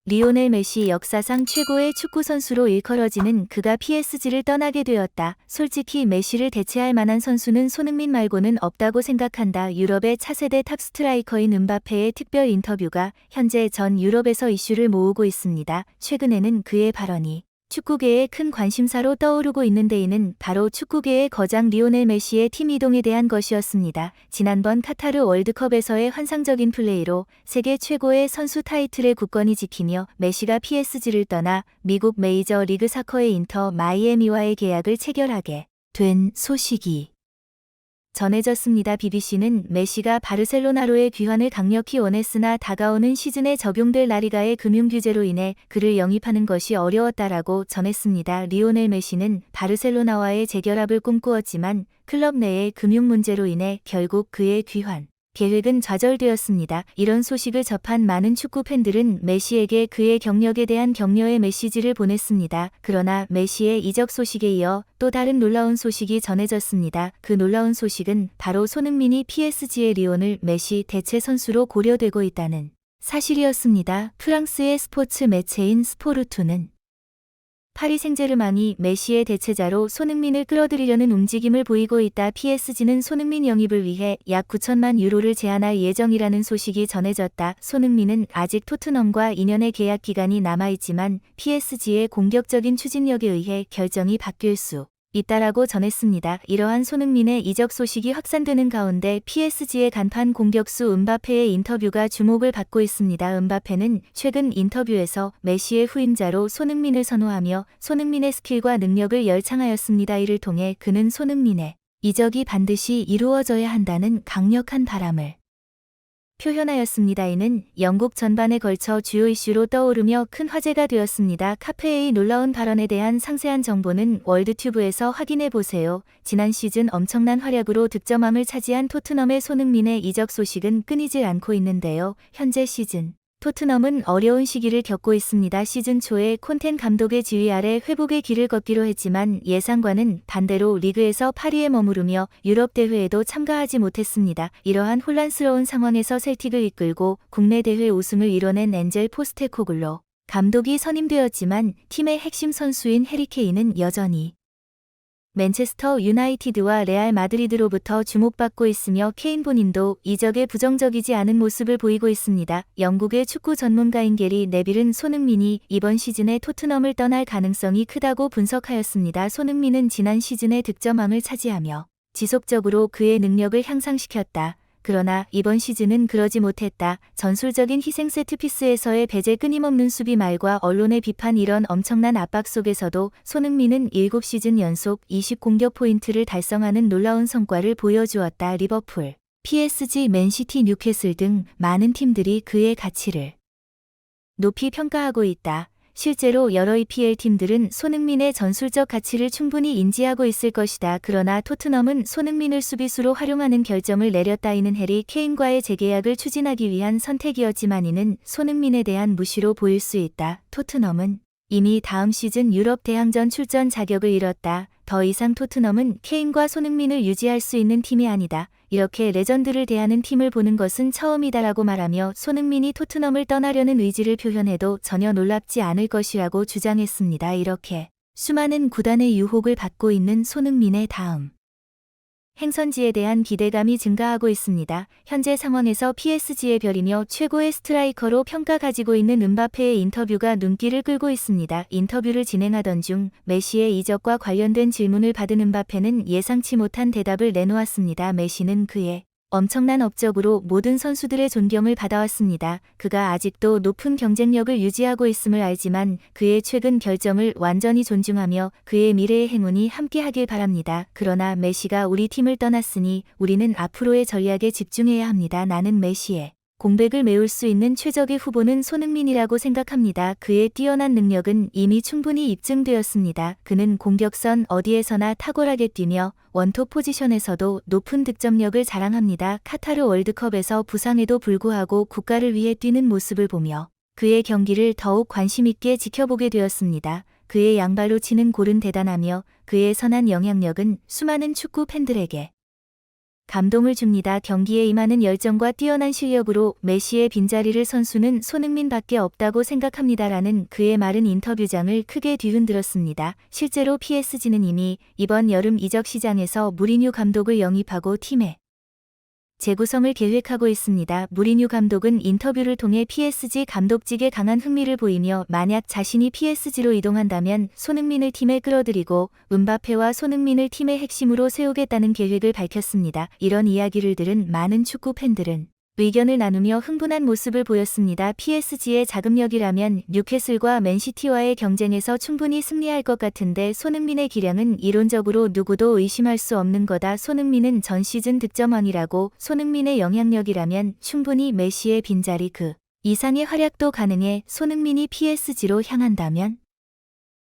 리오넬 메시 역사상 최고의 축구 선수로 일컬어지는 그가 PSG를 떠나게 되었다. 솔직히 메시를 대체할 만한 선수는 손흥민 말고는 없다고 생각한다. 유럽의 차세대 탑 스트라이커인 음바페의 특별 인터뷰가 현재 전 유럽에서 이슈를 모으고 있습니다. 최근에는 그의 발언이 축구계의 큰 관심사로 떠오르고 있는데 이는 바로 축구계의 거장 리오넬 메시의 팀 이동에 대한 것이었습니다. 지난번 카타르 월드컵에서의 환상적인 플레이로 세계 최고의 선수 타이틀에 굳건히 지키며 메시가 PSG를 떠나 미국 메이저 리그 사커의 인터 마이애미와의 계약을 체결하게 된 소식이 전해졌습니다. BBC는 메시가 바르셀로나로의 귀환을 강력히 원했으나 다가오는 시즌에 적용될 라리가의 금융 규제로 인해 그를 영입하는 것이 어려웠다라고 전했습니다. 리오넬 메시는 바르셀로나와의 재결합을 꿈꾸었지만 클럽 내의 금융 문제로 인해 결국 그의 귀환 계획은 좌절되었습니다. 이런 소식을 접한 많은 축구 팬들은 메시에게 그의 경력에 대한 격려의 메시지를 보냈습니다. 그러나 메시의 이적 소식에 이어 또 다른 놀라운 소식이 전해졌습니다. 그 놀라운 소식은 바로 손흥민이 PSG의 리오넬 메시 대체 선수로 고려되고 있다는 사실이었습니다. 프랑스의 스포츠 매체인 스포르투는 파리 생제르맹이 메시의 대체자로 손흥민을 끌어들이려는 움직임을 보이고 있다. PSG는 손흥민 영입을 위해 약 9천만 유로를 제안할 예정이라는 소식이 전해졌다. 손흥민은 아직 토트넘과 2년의 계약 기간이 남아있지만 PSG의 공격적인 추진력에 의해 결정이 바뀔 수 있다라고 전했습니다. 이러한 손흥민의 이적 소식이 확산되는 가운데 PSG의 간판 공격수 음바페의 인터뷰가 주목을 받고 있습니다. 음바페는 최근 인터뷰에서 메시의 후임자로 손흥민을 선호하며 손흥민의 스킬과 능력을 열창하였습니다. 이를 통해 그는 손흥민의 이적이 반드시 이루어져야 한다는 강력한 바람을 표현하였습니다. 이는 영국 전반에 걸쳐 주요 이슈로 떠오르며 큰 화제가 되었습니다. 카페의 놀라운 발언에 대한 상세한 정보는 월드튜브에서 확인해보세요. 지난 시즌 엄청난 활약으로 득점왕을 차지한 토트넘의 손흥민의 이적 소식은 끊이질 않고 있는데요. 현재 시즌 토트넘은 어려운 시기를 겪고 있습니다. 시즌 초에 콘텐 감독의 지휘 아래 회복의 길을 걷기로 했지만 예상과는 반대로 리그에서 8위에 머무르며 유럽 대회에도 참가하지 못했습니다. 이러한 혼란스러운 상황에서 셀틱을 이끌고 국내 대회 우승을 이뤄낸 엔젤 포스테코글로 감독이 선임되었지만 팀의 핵심 선수인 해리 케인은 여전히 맨체스터 유나이티드와 레알 마드리드로부터 주목받고 있으며 케인 본인도 이적에 부정적이지 않은 모습을 보이고 있습니다. 영국의 축구 전문가인 게리 네빌은 손흥민이 이번 시즌에 토트넘을 떠날 가능성이 크다고 분석하였습니다. 손흥민은 지난 시즌에 득점왕을 차지하며 지속적으로 그의 능력을 향상시켰다. 그러나 이번 시즌은 그러지 못했다. 전술적인 희생 세트피스에서의 배제 끊임없는 수비말과 언론의 비판 이런 엄청난 압박 속에서도 손흥민은 7시즌 연속 20공격 포인트를 달성하는 놀라운 성과를 보여주었다. 리버풀, PSG, 맨시티, 뉴캐슬 등 많은 팀들이 그의 가치를 높이 평가하고 있다. 실제로 여러 EPL 팀들은 손흥민의 전술적 가치를 충분히 인지하고 있을 것이다. 그러나 토트넘은 손흥민을 수비수로 활용하는 결정을 내렸다. 이는 해리 케인과의 재계약을 추진하기 위한 선택이었지만 이는 손흥민에 대한 무시로 보일 수 있다. 토트넘은 이미 다음 시즌 유럽 대항전 출전 자격을 잃었다. 더 이상 토트넘은 케인과 손흥민을 유지할 수 있는 팀이 아니다. 이렇게 레전드를 대하는 팀을 보는 것은 처음이다라고 말하며 손흥민이 토트넘을 떠나려는 의지를 표현해도 전혀 놀랍지 않을 것이라고 주장했습니다. 이렇게 수많은 구단의 유혹을 받고 있는 손흥민의 다음 행선지에 대한 기대감이 증가하고 있습니다. 현재 상황에서 PSG의 별이며 최고의 스트라이커로 평가 가지고 있는 음바페의 인터뷰가 눈길을 끌고 있습니다. 인터뷰를 진행하던 중 메시의 이적과 관련된 질문을 받은 음바페는 예상치 못한 대답을 내놓았습니다. 메시는 그의 엄청난 업적으로 모든 선수들의 존경을 받아왔습니다. 그가 아직도 높은 경쟁력을 유지하고 있음을 알지만 그의 최근 결정을 완전히 존중하며 그의 미래의 행운이 함께하길 바랍니다. 그러나 메시가 우리 팀을 떠났으니 우리는 앞으로의 전략에 집중해야 합니다. 나는 메시의 공백을 메울 수 있는 최적의 후보는 손흥민이라고 생각합니다. 그의 뛰어난 능력은 이미 충분히 입증되었습니다. 그는 공격선 어디에서나 탁월하게 뛰며 원톱 포지션에서도 높은 득점력을 자랑합니다. 카타르 월드컵에서 부상에도 불구하고 국가를 위해 뛰는 모습을 보며 그의 경기를 더욱 관심 있게 지켜보게 되었습니다. 그의 양발로 치는 골은 대단하며 그의 선한 영향력은 수많은 축구 팬들에게 감동을 줍니다. 경기에 임하는 열정과 뛰어난 실력으로 메시의 빈자리를 선수는 손흥민밖에 없다고 생각합니다라는 그의 말은 인터뷰장을 크게 뒤흔들었습니다. 실제로 PSG는 이미 이번 여름 이적 시장에서 무리뉴 감독을 영입하고 팀의 재구성을 계획하고 있습니다. 무리뉴 감독은 인터뷰를 통해 PSG 감독직에 강한 흥미를 보이며 만약 자신이 PSG로 이동한다면 손흥민을 팀에 끌어들이고 음바페와 손흥민을 팀의 핵심으로 세우겠다는 계획을 밝혔습니다. 이런 이야기를 들은 많은 축구 팬들은 의견을 나누며 흥분한 모습을 보였습니다. PSG의 자금력이라면 뉴캐슬과 맨시티와의 경쟁에서 충분히 승리할 것 같은데 손흥민의 기량은 이론적으로 누구도 의심할 수 없는 거다. 손흥민은 전 시즌 득점왕이라고. 손흥민의 영향력이라면 충분히 메시의 빈자리 그 이상의 활약도 가능해. 손흥민이 PSG로 향한다면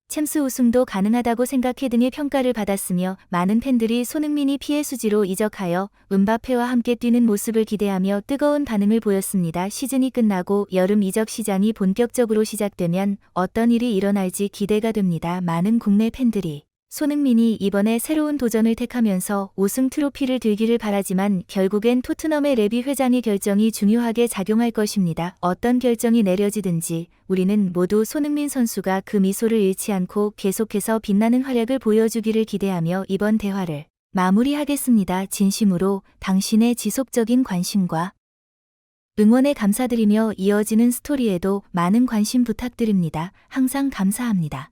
챔스 우승도 가능하다고 생각해 등의 평가를 받았으며 많은 팬들이 손흥민이 PSG로 이적하여 음바페와 함께 뛰는 모습을 기대하며 뜨거운 반응을 보였습니다. 시즌이 끝나고 여름 이적 시장이 본격적으로 시작되면 어떤 일이 일어날지 기대가 됩니다. 많은 국내 팬들이 손흥민이 이번에 새로운 도전을 택하면서 우승 트로피를 들기를 바라지만 결국엔 토트넘의 레비 회장의 결정이 중요하게 작용할 것입니다. 어떤 결정이 내려지든지 우리는 모두 손흥민 선수가 그 미소를 잃지 않고 계속해서 빛나는 활약을 보여주기를 기대하며 이번 대화를 마무리하겠습니다. 진심으로 당신의 지속적인 관심과 응원에 감사드리며 이어지는 스토리에도 많은 관심 부탁드립니다. 항상 감사합니다.